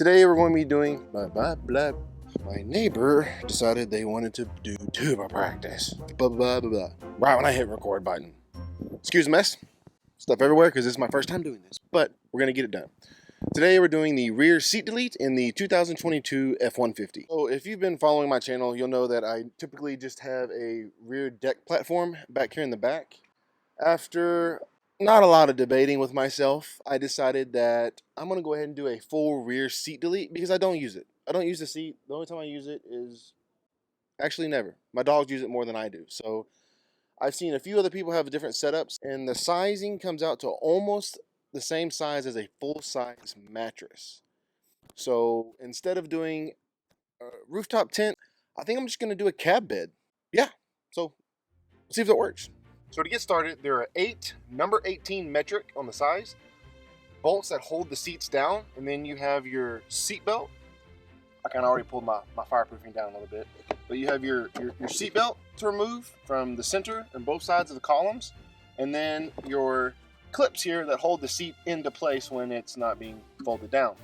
Today we're going to be doing blah blah blah. My neighbor decided they wanted to do tuba practice. Blah blah blah blah. Right when I hit record button. Excuse the mess. Stuff everywhere because this is my first time doing this, but we're gonna get it done. Today we're doing the rear seat delete in the 2022 F-150. So if you've been following my channel, you'll know that I typically just have a rear deck platform back here in the back. After not a lot of debating with myself, I decided that I'm going to go ahead and do a full rear seat delete because I don't use it. I don't use the seat. The only time I use it is actually never. My dogs use it more than I do. So I've seen a few other people have different setups, and the sizing comes out to almost the same size as a full-size mattress. So instead of doing a rooftop tent, I think I'm just going to do a cab bed. Yeah, so see if that works. So to get started, there are 8 number 18 metric on the sides, bolts that hold the seats down, and then you have your seat belt. I kind of already pulled my fireproofing down a little bit, but you have your seat belt to remove from the center and both sides of the columns, and then your clips here that hold the seat into place when it's not being folded down.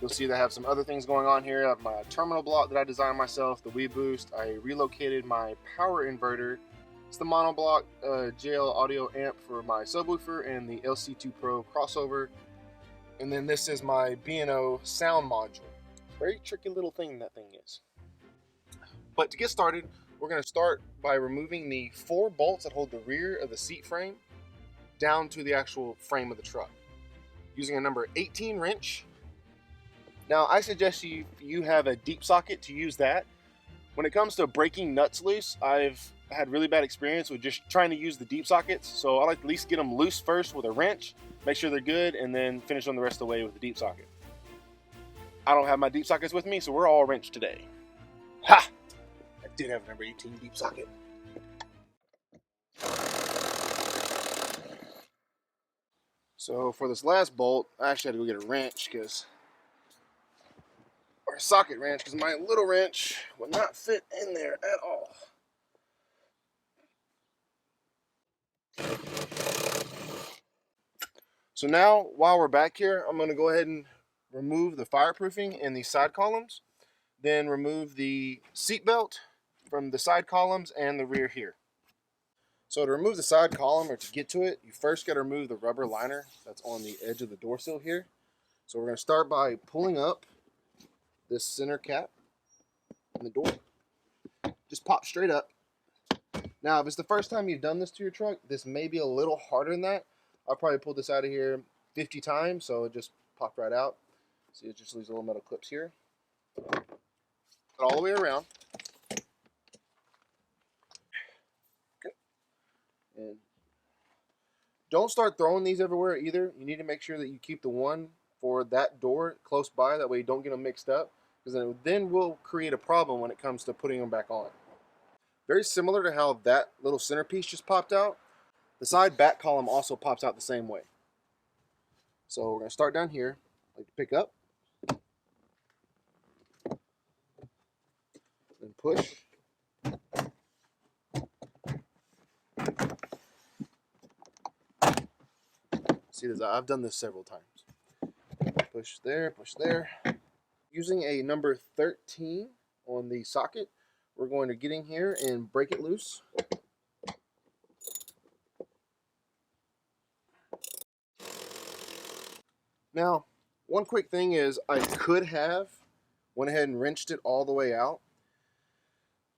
You'll see that I have some other things going on here. I have my terminal block that I designed myself, the Wii Boost. I relocated my power inverter. It's the monoblock JL audio amp for my subwoofer and the LC2 Pro crossover. And then this is my B&O sound module. Very tricky little thing that thing is. But to get started, we're going to start by removing the 4 bolts that hold the rear of the seat frame down to the actual frame of the truck. Using a number 18 wrench. Now I suggest you have a deep socket to use that. When it comes to breaking nuts loose, I've had really bad experience with just trying to use the deep sockets, so I like to at least get them loose first with a wrench, make sure they're good, and then finish on the rest of the way with the deep socket. I don't have my deep sockets with me, so we're all wrenched today. Ha! I did have a number 18 deep socket. So for this last bolt, I actually had to go get a wrench or a socket wrench, because my little wrench will not fit in there at all. So now, while we're back here, I'm going to go ahead and remove the fireproofing in the side columns, then remove the seat belt from the side columns and the rear here. So to remove the side column, or to get to it, you first got to remove the rubber liner that's on the edge of the door sill here. So we're going to start by pulling up this center cap in the door. Just pop straight up. Now, if it's the first time you've done this to your truck, this may be a little harder than that. I'll probably pull this out of here 50 times, so it just popped right out. See, it just leaves little metal clips here. Put it all the way around. Okay. And don't start throwing these everywhere either. You need to make sure that you keep the one for that door close by. That way you don't get them mixed up, because then will create a problem when it comes to putting them back on. Very similar to how that little centerpiece just popped out. The side back column also pops out the same way. So we're going to start down here, like to pick up, then push, see this, I've done this several times. Push there, push there. Using a number 13 on the socket, we're going to get in here and break it loose. Now, one quick thing is I could have went ahead and wrenched it all the way out.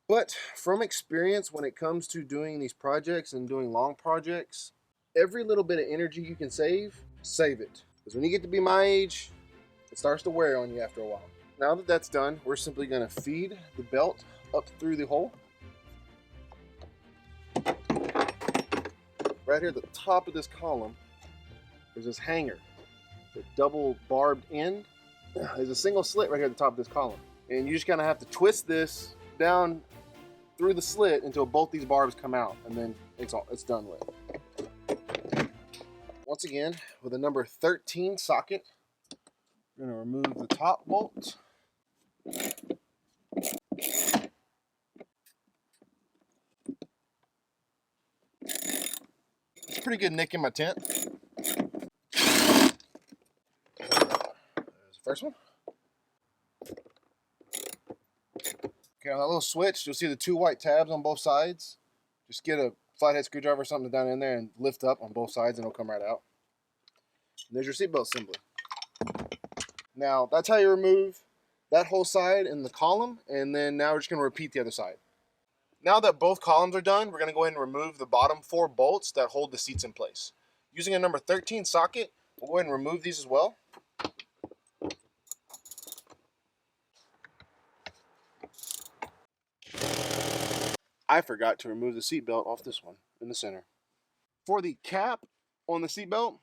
But from experience, when it comes to doing these projects and doing long projects, every little bit of energy you can save it. Because when you get to be my age, it starts to wear on you after a while. Now that that's done, we're simply going to feed the belt up through the hole. Right here at the top of this column, there's this hanger. The double barbed end. There's a single slit right here at the top of this column, and you just kind of have to twist this down through the slit until both these barbs come out, and then it's done with. Once again, with a number 13 socket, I'm going to remove the top bolt. It's a pretty good nick in my tent. There's the first one. Okay, on that little switch, you'll see the 2 white tabs on both sides. Just get a flathead screwdriver or something down in there and lift up on both sides and it'll come right out. And there's your seatbelt assembly. Now, that's how you remove that whole side and the column, and then now we're just going to repeat the other side. Now that both columns are done, we're going to go ahead and remove the bottom 4 bolts that hold the seats in place. Using a number 13 socket, we'll go ahead and remove these as well. I forgot to remove the seatbelt off this one in the center. For the cap on the seatbelt,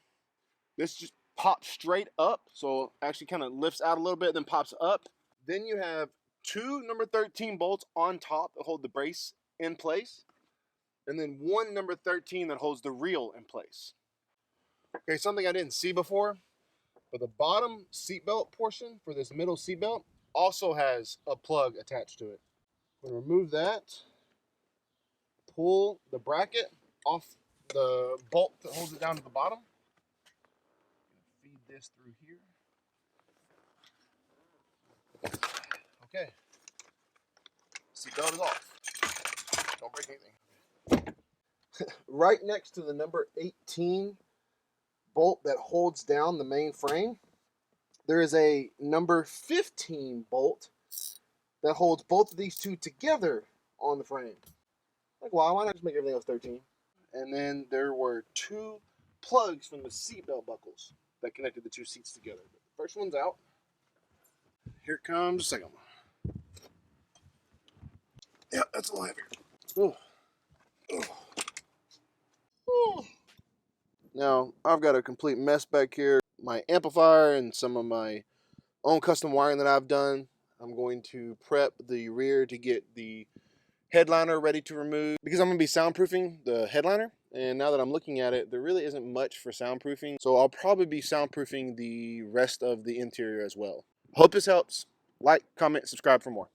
this just pops straight up, so it actually kind of lifts out a little bit, then pops up. Then you have 2 number 13 bolts on top that hold the brace in place, and then 1 number 13 that holds the reel in place. Okay, something I didn't see before, but the bottom seatbelt portion for this middle seatbelt also has a plug attached to it. I'm going to remove that, pull the bracket off the bolt that holds it down to the bottom. Feed this through here. Okay, seatbelt is off. Don't break anything. Right next to the number 18 bolt that holds down the main frame, there is a number 15 bolt that holds both of these two together on the frame. Like, why not just make everything else 13? And then there were 2 plugs from the seatbelt buckles that connected the 2 seats together. The first one's out. Here comes the second one. Yeah, that's a little heavier. Ooh. Ooh. Now, I've got a complete mess back here. My amplifier and some of my own custom wiring that I've done. I'm going to prep the rear to get the headliner ready to remove because I'm going to be soundproofing the headliner. And now that I'm looking at it, there really isn't much for soundproofing. So I'll probably be soundproofing the rest of the interior as well. Hope this helps. Like, comment, subscribe for more.